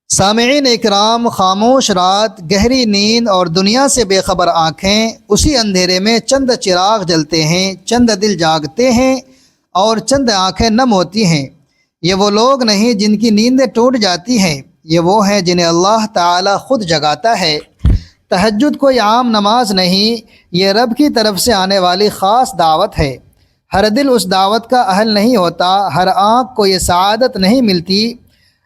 سامعین اکرام، خاموش رات، گہری نیند اور دنیا سے بے خبر آنکھیں، اسی اندھیرے میں چند چراغ جلتے ہیں، چند دل جاگتے ہیں اور چند آنکھیں نم ہوتی ہیں۔ یہ وہ لوگ نہیں جن کی نیندیں ٹوٹ جاتی ہیں، یہ وہ ہیں جنہیں اللہ تعالی خود جگاتا ہے۔ تہجد کوئی عام نماز نہیں، یہ رب کی طرف سے آنے والی خاص دعوت ہے۔ ہر دل اس دعوت کا اہل نہیں ہوتا، ہر آنکھ کو یہ سعادت نہیں ملتی۔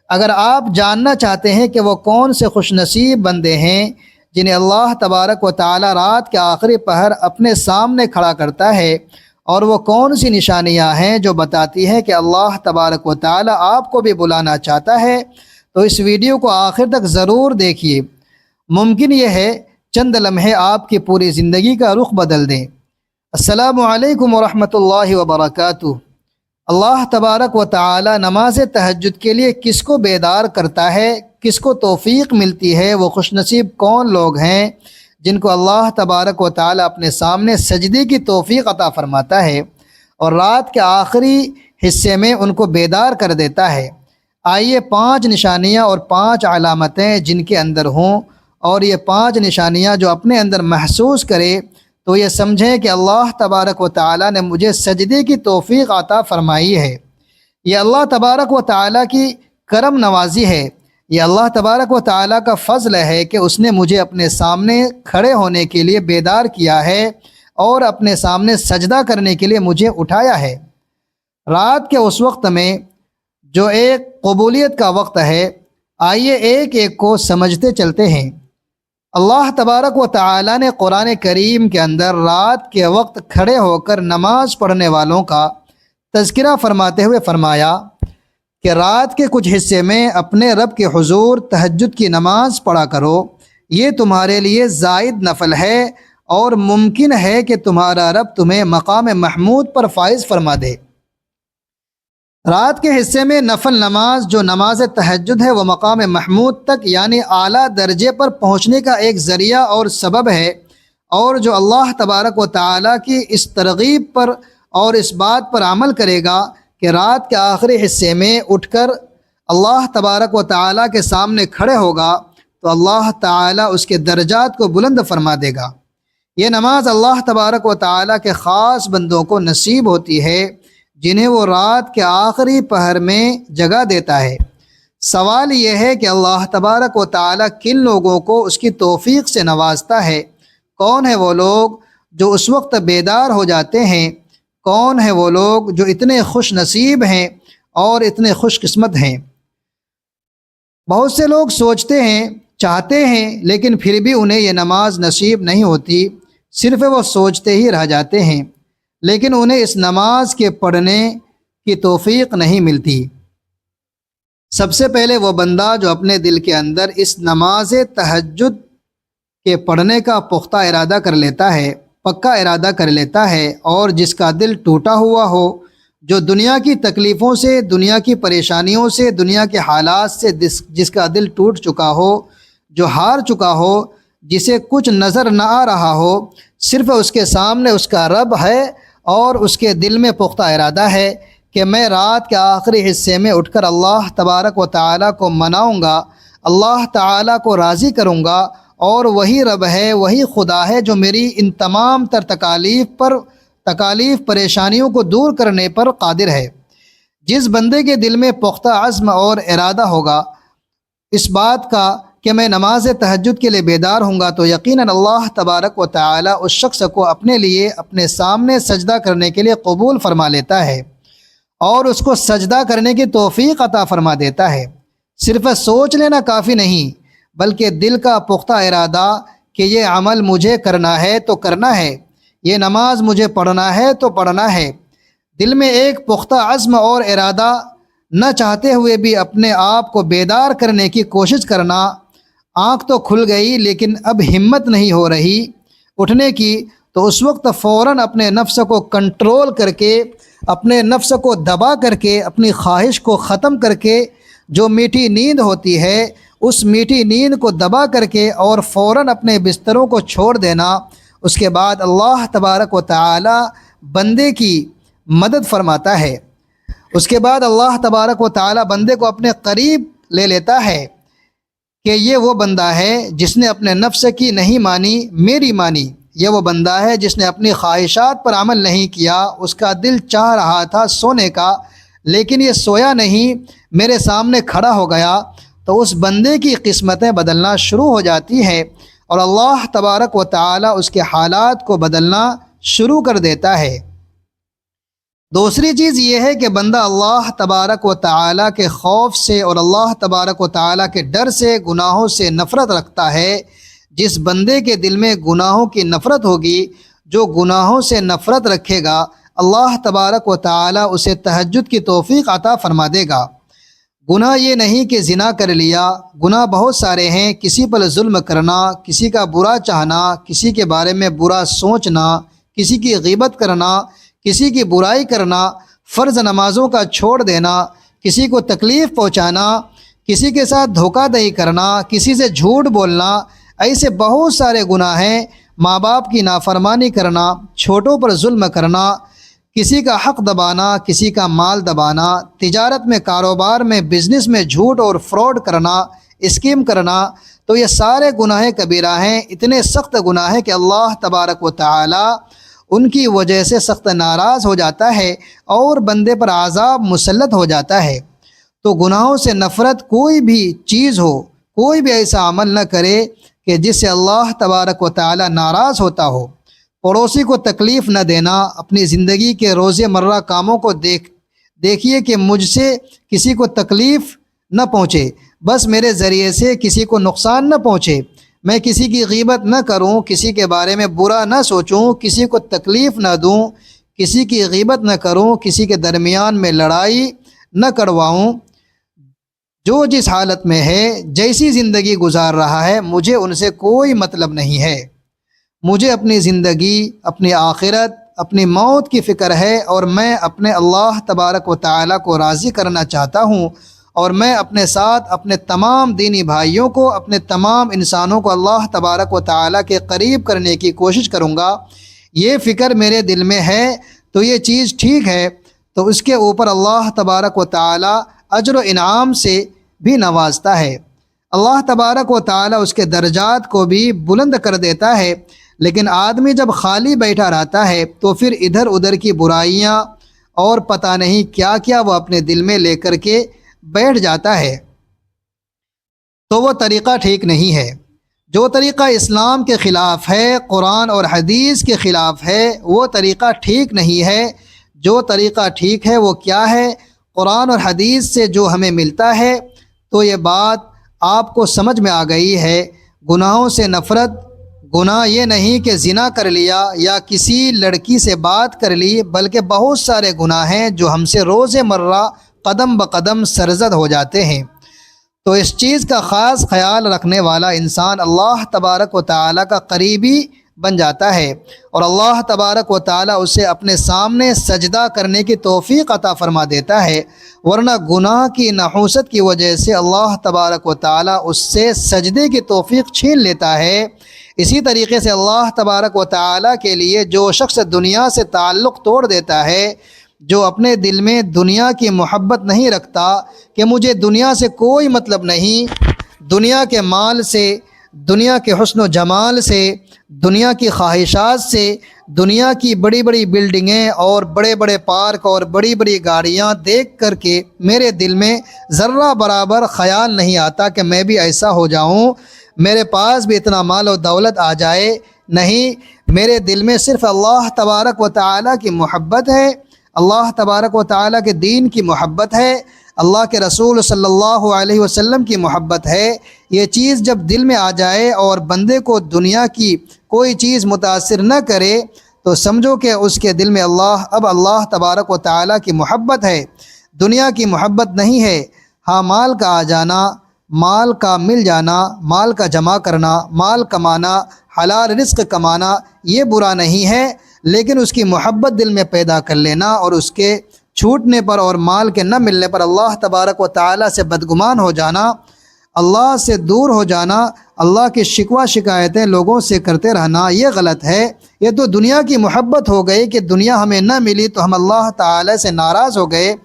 اگر آپ جاننا چاہتے ہیں کہ وہ کون سے خوش نصیب بندے ہیں جنہیں اللہ تبارک و تعالی رات کے آخری پہر اپنے سامنے کھڑا کرتا ہے، اور وہ کون سی نشانیاں ہیں جو بتاتی ہیں کہ اللہ تبارک و تعالی آپ کو بھی بلانا چاہتا ہے، تو اس ویڈیو کو آخر تک ضرور دیکھیے۔ ممکن یہ ہے چند لمحے آپ کی پوری زندگی کا رخ بدل دیں۔ السلام علیکم ورحمۃ اللہ وبرکاتہ۔ اللہ تبارک و تعالی نماز تہجد کے لیے کس کو بیدار کرتا ہے، کس کو توفیق ملتی ہے، وہ خوش نصیب کون لوگ ہیں جن کو اللہ تبارک و تعالی اپنے سامنے سجدے کی توفیق عطا فرماتا ہے اور رات کے آخری حصے میں ان کو بیدار کر دیتا ہے۔ آئیے 5 نشانیاں اور 5 علامتیں جن کے اندر ہوں، اور یہ 5 نشانیاں جو اپنے اندر محسوس کرے تو یہ سمجھیں کہ اللہ تبارک و تعالی نے مجھے سجدے کی توفیق عطا فرمائی ہے۔ یہ اللہ تبارک و تعالی کی کرم نوازی ہے، یہ اللہ تبارک و تعالی کا فضل ہے کہ اس نے مجھے اپنے سامنے کھڑے ہونے کے لیے بیدار کیا ہے اور اپنے سامنے سجدہ کرنے کے لیے مجھے اٹھایا ہے۔ رات کے اس وقت میں جو ایک قبولیت کا وقت ہے، آئیے ایک ایک کو سمجھتے چلتے ہیں۔ اللہ تبارک و تعالی نے قرآن کریم کے اندر رات کے وقت کھڑے ہو کر نماز پڑھنے والوں کا تذکرہ فرماتے ہوئے فرمایا کہ رات کے کچھ حصے میں اپنے رب کے حضور تہجد کی نماز پڑھا کرو، یہ تمہارے لیے زائد نفل ہے اور ممکن ہے کہ تمہارا رب تمہیں مقام محمود پر فائز فرما دے۔ رات کے حصے میں نفل نماز جو نماز تہجد ہے وہ مقام محمود تک یعنی اعلیٰ درجے پر پہنچنے کا ایک ذریعہ اور سبب ہے، اور جو اللہ تبارک و تعالی کی اس ترغیب پر اور اس بات پر عمل کرے گا کہ رات کے آخری حصے میں اٹھ کر اللہ تبارک و تعالی کے سامنے کھڑے ہوگا تو اللہ تعالی اس کے درجات کو بلند فرما دے گا۔ یہ نماز اللہ تبارک و تعالی کے خاص بندوں کو نصیب ہوتی ہے جنہیں وہ رات کے آخری پہر میں جگہ دیتا ہے۔ سوال یہ ہے کہ اللہ تبارک و تعالی کن لوگوں کو اس کی توفیق سے نوازتا ہے؟ کون ہیں وہ لوگ جو اس وقت بیدار ہو جاتے ہیں؟ کون ہیں وہ لوگ جو اتنے خوش نصیب ہیں اور اتنے خوش قسمت ہیں؟ بہت سے لوگ سوچتے ہیں، چاہتے ہیں، لیکن پھر بھی انہیں یہ نماز نصیب نہیں ہوتی، صرف وہ سوچتے ہی رہ جاتے ہیں، لیکن انہیں اس نماز کے پڑھنے کی توفیق نہیں ملتی۔ سب سے پہلے وہ بندہ جو اپنے دل کے اندر اس نماز تہجد کے پڑھنے کا پختہ ارادہ کر لیتا ہے، پکا ارادہ کر لیتا ہے، اور جس کا دل ٹوٹا ہوا ہو، جو دنیا کی تکلیفوں سے، دنیا کی پریشانیوں سے، دنیا کے حالات سے جس کا دل ٹوٹ چکا ہو، جو ہار چکا ہو، جسے کچھ نظر نہ آ رہا ہو، صرف اس کے سامنے اس کا رب ہے اور اس کے دل میں پختہ ارادہ ہے کہ میں رات کے آخری حصے میں اٹھ کر اللہ تبارک و تعالی کو مناؤں گا، اللہ تعالی کو راضی کروں گا، اور وہی رب ہے، وہی خدا ہے جو میری ان تمام تر تکالیف پریشانیوں کو دور کرنے پر قادر ہے۔ جس بندے کے دل میں پختہ عزم اور ارادہ ہوگا اس بات کا کہ میں نماز تہجد کے لیے بیدار ہوں گا، تو یقیناً اللہ تبارک و تعالی اس شخص کو اپنے لیے اپنے سامنے سجدہ کرنے کے لیے قبول فرما لیتا ہے اور اس کو سجدہ کرنے کی توفیق عطا فرما دیتا ہے۔ صرف سوچ لینا کافی نہیں، بلکہ دل کا پختہ ارادہ کہ یہ عمل مجھے کرنا ہے تو کرنا ہے، یہ نماز مجھے پڑھنا ہے تو پڑھنا ہے۔ دل میں ایک پختہ عزم اور ارادہ نہ چاہتے ہوئے بھی اپنے آپ کو بیدار کرنے کی کوشش کرنا۔ آنکھ تو کھل گئی لیکن اب ہمت نہیں ہو رہی اٹھنے کی، تو اس وقت فوراً اپنے نفس کو کنٹرول کر کے، اپنے نفس کو دبا کر کے، اپنی خواہش کو ختم کر کے، جو میٹھی نیند ہوتی ہے اس میٹھی نیند کو دبا کر کے اور فوراً اپنے بستروں کو چھوڑ دینا۔ اس کے بعد اللہ تبارک و تعالی بندے کی مدد فرماتا ہے۔ اس کے بعد اللہ تبارک و تعالی بندے کو اپنے قریب لے لیتا ہے۔ کہ یہ وہ بندہ ہے جس نے اپنے نفس کی نہیں مانی میری مانی، یہ وہ بندہ ہے جس نے اپنی خواہشات پر عمل نہیں کیا، اس کا دل چاہ رہا تھا سونے کا لیکن یہ سویا نہیں، میرے سامنے کھڑا ہو گیا۔ تو اس بندے کی قسمتیں بدلنا شروع ہو جاتی ہیں اور اللہ تبارک و تعالی اس کے حالات کو بدلنا شروع کر دیتا ہے۔ دوسری چیز یہ ہے کہ بندہ اللہ تبارک و تعالی کے خوف سے اور اللہ تبارک و تعالی کے ڈر سے، گناہوں سے نفرت رکھتا ہے۔ جس بندے کے دل میں گناہوں کی نفرت ہوگی، جو گناہوں سے نفرت رکھے گا، اللہ تبارک و تعالی اسے تہجد کی توفیق عطا فرما دے گا۔ گناہ یہ نہیں کہ زنا کر لیا، گناہ بہت سارے ہیں، کسی پر ظلم کرنا، کسی کا برا چاہنا، کسی کے بارے میں برا سوچنا، کسی کی غیبت کرنا، کسی کی برائی کرنا، فرض نمازوں کا چھوڑ دینا، کسی کو تکلیف پہنچانا، کسی کے ساتھ دھوکہ دہی کرنا، کسی سے جھوٹ بولنا، ایسے بہت سارے گناہ ہیں۔ ماں باپ کی نافرمانی کرنا، چھوٹوں پر ظلم کرنا، کسی کا حق دبانا، کسی کا مال دبانا، تجارت میں، کاروبار میں، بزنس میں جھوٹ اور فراڈ کرنا، اسکیم کرنا، تو یہ سارے گناہ کبیرہ ہیں۔ اتنے سخت گناہ ہیں کہ اللہ تبارک و تعالی ان کی وجہ سے سخت ناراض ہو جاتا ہے اور بندے پر عذاب مسلط ہو جاتا ہے۔ تو گناہوں سے نفرت، کوئی بھی چیز ہو، کوئی بھی ایسا عمل نہ کرے کہ جس سے اللہ تبارک و تعالی ناراض ہوتا ہو۔ پڑوسی کو تکلیف نہ دینا، اپنی زندگی کے روز مرہ کاموں کو دیکھیے کہ مجھ سے کسی کو تکلیف نہ پہنچے، بس میرے ذریعے سے کسی کو نقصان نہ پہنچے، میں کسی کی غیبت نہ کروں، کسی کے بارے میں برا نہ سوچوں، کسی کو تکلیف نہ دوں، کسی کی غیبت نہ کروں، کسی کے درمیان میں لڑائی نہ کرواؤں۔ جو جس حالت میں ہے، جیسی زندگی گزار رہا ہے، مجھے ان سے کوئی مطلب نہیں ہے۔ مجھے اپنی زندگی، اپنی آخرت، اپنی موت کی فکر ہے اور میں اپنے اللہ تبارک و تعالی کو راضی کرنا چاہتا ہوں، اور میں اپنے ساتھ اپنے تمام دینی بھائیوں کو، اپنے تمام انسانوں کو اللہ تبارک و تعالی کے قریب کرنے کی کوشش کروں گا۔ یہ فکر میرے دل میں ہے تو یہ چیز ٹھیک ہے، تو اس کے اوپر اللہ تبارک و تعالی اجر و انعام سے بھی نوازتا ہے۔ اللہ تبارک و تعالی اس کے درجات کو بھی بلند کر دیتا ہے۔ لیکن آدمی جب خالی بیٹھا رہتا ہے تو پھر ادھر ادھر کی برائیاں اور پتہ نہیں کیا کیا وہ اپنے دل میں لے کر کے بیٹھ جاتا ہے، تو وہ طریقہ ٹھیک نہیں ہے۔ جو طریقہ اسلام کے خلاف ہے، قرآن اور حدیث کے خلاف ہے، وہ طریقہ ٹھیک نہیں ہے۔ جو طریقہ ٹھیک ہے وہ کیا ہے؟ قرآن اور حدیث سے جو ہمیں ملتا ہے، تو یہ بات آپ کو سمجھ میں آ گئی ہے۔ گناہوں سے نفرت، گناہ یہ نہیں کہ زنا کر لیا یا کسی لڑکی سے بات کر لی، بلکہ بہت سارے گناہ ہیں جو ہم سے روز مرہ قدم بقدم سرزد ہو جاتے ہیں۔ تو اس چیز کا خاص خیال رکھنے والا انسان اللہ تبارک و تعالی کا قریبی بن جاتا ہے، اور اللہ تبارک و تعالی اسے اپنے سامنے سجدہ کرنے کی توفیق عطا فرما دیتا ہے، ورنہ گناہ کی نحوست کی وجہ سے اللہ تبارک و تعالی اس سے سجدے کی توفیق چھین لیتا ہے۔ اسی طریقے سے اللہ تبارک و تعالی کے لیے جو شخص دنیا سے تعلق توڑ دیتا ہے، جو اپنے دل میں دنیا کی محبت نہیں رکھتا کہ مجھے دنیا سے کوئی مطلب نہیں، دنیا کے مال سے، دنیا کے حسن و جمال سے، دنیا کی خواہشات سے، دنیا کی بڑی بڑی بلڈنگیں اور بڑے بڑے پارک اور بڑی بڑی گاڑیاں دیکھ کر کے میرے دل میں ذرہ برابر خیال نہیں آتا کہ میں بھی ایسا ہو جاؤں، میرے پاس بھی اتنا مال و دولت آ جائے۔ نہیں، میرے دل میں صرف اللہ تبارک و تعالی کی محبت ہے، اللہ تبارک و تعالی کے دین کی محبت ہے، اللہ کے رسول صلی اللہ علیہ وسلم کی محبت ہے۔ یہ چیز جب دل میں آ جائے اور بندے کو دنیا کی کوئی چیز متاثر نہ کرے، تو سمجھو کہ اس کے دل میں اب اللہ تبارک و تعالی کی محبت ہے، دنیا کی محبت نہیں ہے۔ ہاں، مال کا آ جانا، مال کا مل جانا، مال کا جمع کرنا، مال کمانا، حلال رزق کمانا، یہ برا نہیں ہے، لیکن اس کی محبت دل میں پیدا کر لینا اور اس کے چھوٹنے پر اور مال کے نہ ملنے پر اللہ تبارک و تعالی سے بدگمان ہو جانا، اللہ سے دور ہو جانا، اللہ کی شکوہ شکایتیں لوگوں سے کرتے رہنا، یہ غلط ہے۔ یہ تو دنیا کی محبت ہو گئی کہ دنیا ہمیں نہ ملی تو ہم اللہ تعالی سے ناراض ہو گئے۔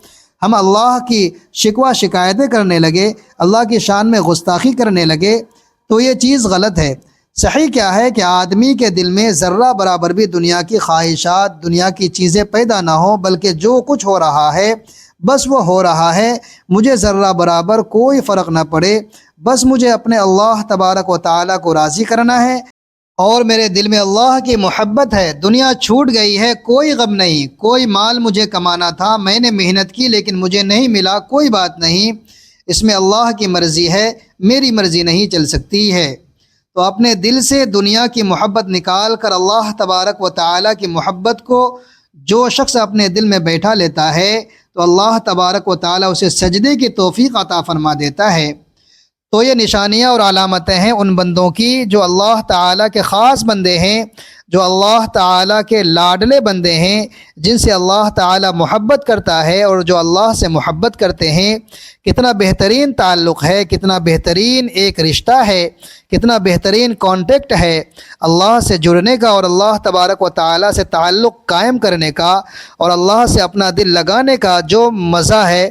ہم اللہ کی شکوہ شکایتیں کرنے لگے، اللہ کی شان میں گستاخی کرنے لگے، تو یہ چیز غلط ہے۔ صحیح کیا ہے کہ آدمی کے دل میں ذرہ برابر بھی دنیا کی خواہشات، دنیا کی چیزیں پیدا نہ ہوں، بلکہ جو کچھ ہو رہا ہے بس وہ ہو رہا ہے، مجھے ذرہ برابر کوئی فرق نہ پڑے، بس مجھے اپنے اللہ تبارک و تعالیٰ کو راضی کرنا ہے، اور میرے دل میں اللہ کی محبت ہے۔ دنیا چھوٹ گئی ہے، کوئی غم نہیں، کوئی مال مجھے کمانا تھا، میں نے محنت کی لیکن مجھے نہیں ملا، کوئی بات نہیں، اس میں اللہ کی مرضی ہے، میری مرضی نہیں چل سکتی ہے۔ تو اپنے دل سے دنیا کی محبت نکال کر اللہ تبارک و تعالیٰ کی محبت کو جو شخص اپنے دل میں بیٹھا لیتا ہے تو اللہ تبارک و تعالیٰ اسے سجدے کی توفیق عطا فرما دیتا ہے۔ تو یہ نشانیاں اور علامتیں ہیں ان بندوں کی جو اللہ تعالیٰ کے خاص بندے ہیں، جو اللہ تعالیٰ کے لاڈلے بندے ہیں، جن سے اللہ تعالیٰ محبت کرتا ہے، اور جو اللہ سے محبت کرتے ہیں۔ کتنا بہترین تعلق ہے، کتنا بہترین ایک رشتہ ہے، کتنا بہترین کانٹیکٹ ہے اللہ سے جڑنے کا، اور اللہ تبارک و تعالیٰ سے تعلق قائم کرنے کا، اور اللہ سے اپنا دل لگانے کا جو مزہ ہے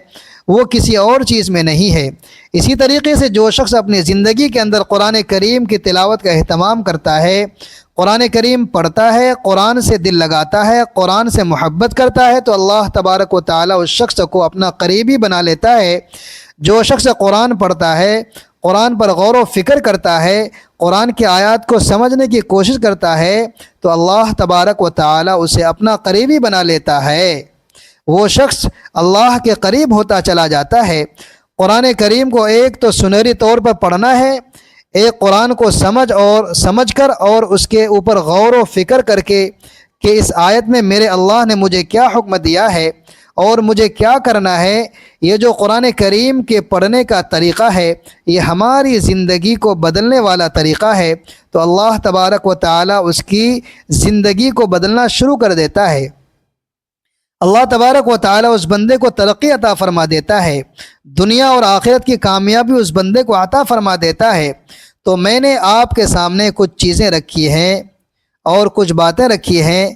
وہ کسی اور چیز میں نہیں ہے۔ اسی طریقے سے جو شخص اپنی زندگی کے اندر قرآن کریم کی تلاوت کا اہتمام کرتا ہے، قرآن کریم پڑھتا ہے، قرآن سے دل لگاتا ہے، قرآن سے محبت کرتا ہے، تو اللہ تبارک و تعالیٰ اس شخص کو اپنا قریبی بنا لیتا ہے۔ جو شخص قرآن پڑھتا ہے، قرآن پر غور و فکر کرتا ہے، قرآن کی آیات کو سمجھنے کی کوشش کرتا ہے، تو اللہ تبارک و تعالیٰ اسے اپنا قریبی بنا لیتا ہے، وہ شخص اللہ کے قریب ہوتا چلا جاتا ہے۔ قرآن کریم کو ایک تو سنہری طور پر پڑھنا ہے، ایک قرآن کو سمجھ کر اور اس کے اوپر غور و فکر کر کے کہ اس آیت میں میرے اللہ نے مجھے کیا حکم دیا ہے اور مجھے کیا کرنا ہے۔ یہ جو قرآن کریم کے پڑھنے کا طریقہ ہے یہ ہماری زندگی کو بدلنے والا طریقہ ہے، تو اللہ تبارک و تعالیٰ اس کی زندگی کو بدلنا شروع کر دیتا ہے۔ اللہ تبارک و تعالیٰ اس بندے کو ترقی عطا فرما دیتا ہے، دنیا اور آخرت کی کامیابی اس بندے کو عطا فرما دیتا ہے۔ تو میں نے آپ کے سامنے کچھ چیزیں رکھی ہیں اور کچھ باتیں رکھی ہیں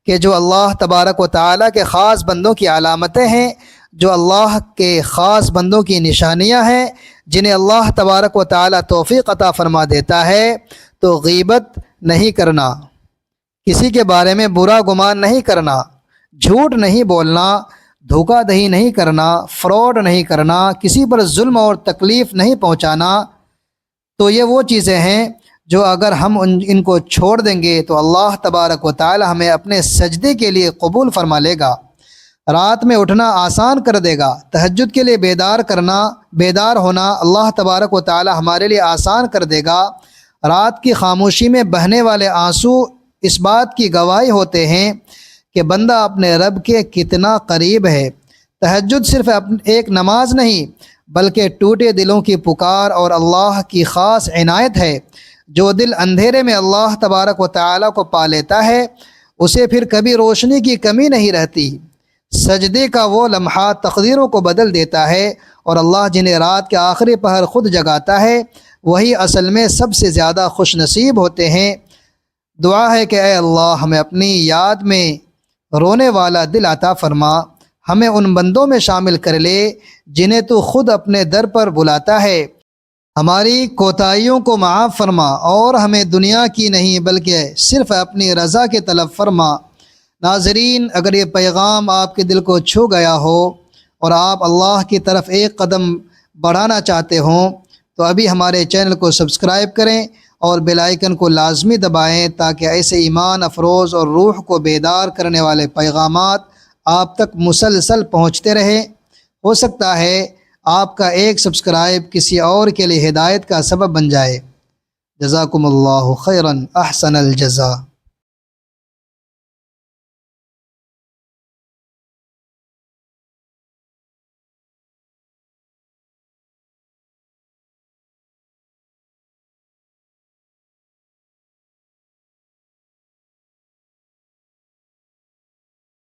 کہ جو اللہ تبارک و تعالیٰ کے خاص بندوں کی علامتیں ہیں، جو اللہ کے خاص بندوں کی نشانیاں ہیں، جنہیں اللہ تبارک و تعالیٰ توفیق عطا فرما دیتا ہے۔ تو غیبت نہیں کرنا، کسی کے بارے میں برا گمان نہیں کرنا، جھوٹ نہیں بولنا، دھوکہ دہی نہیں کرنا، فراڈ نہیں کرنا، کسی پر ظلم اور تکلیف نہیں پہنچانا، تو یہ وہ چیزیں ہیں جو اگر ہم ان کو چھوڑ دیں گے تو اللہ تبارک و تعالی ہمیں اپنے سجدے کے لیے قبول فرما لے گا، رات میں اٹھنا آسان کر دے گا، تہجد کے لیے بیدار ہونا اللہ تبارک و تعالی ہمارے لیے آسان کر دے گا۔ رات کی خاموشی میں بہنے والے آنسو اس بات کی گواہی ہوتے ہیں کہ بندہ اپنے رب کے کتنا قریب ہے۔ تہجد صرف ایک نماز نہیں بلکہ ٹوٹے دلوں کی پکار اور اللہ کی خاص عنایت ہے۔ جو دل اندھیرے میں اللہ تبارک و تعالیٰ کو پا لیتا ہے اسے پھر کبھی روشنی کی کمی نہیں رہتی۔ سجدے کا وہ لمحہ تقدیروں کو بدل دیتا ہے، اور اللہ جنہیں رات کے آخری پہر خود جگاتا ہے وہی اصل میں سب سے زیادہ خوش نصیب ہوتے ہیں۔ دعا ہے کہ اے اللہ ہمیں اپنی یاد میں رونے والا دل عطا فرما، ہمیں ان بندوں میں شامل کر لے جنہیں تو خود اپنے در پر بلاتا ہے۔ ہماری کوتاہیوں کو معاف فرما اور ہمیں دنیا کی نہیں بلکہ صرف اپنی رضا کے طلب فرما۔ ناظرین، اگر یہ پیغام آپ کے دل کو چھو گیا ہو اور آپ اللہ کی طرف ایک قدم بڑھانا چاہتے ہوں تو ابھی ہمارے چینل کو سبسکرائب کریں اور بیل آئیکن کو لازمی دبائیں تاکہ ایسے ایمان افروز اور روح کو بیدار کرنے والے پیغامات آپ تک مسلسل پہنچتے رہیں۔ ہو سکتا ہے آپ کا ایک سبسکرائب کسی اور کے لیے ہدایت کا سبب بن جائے۔ جزاکم اللہ خیرا، احسن الجزا۔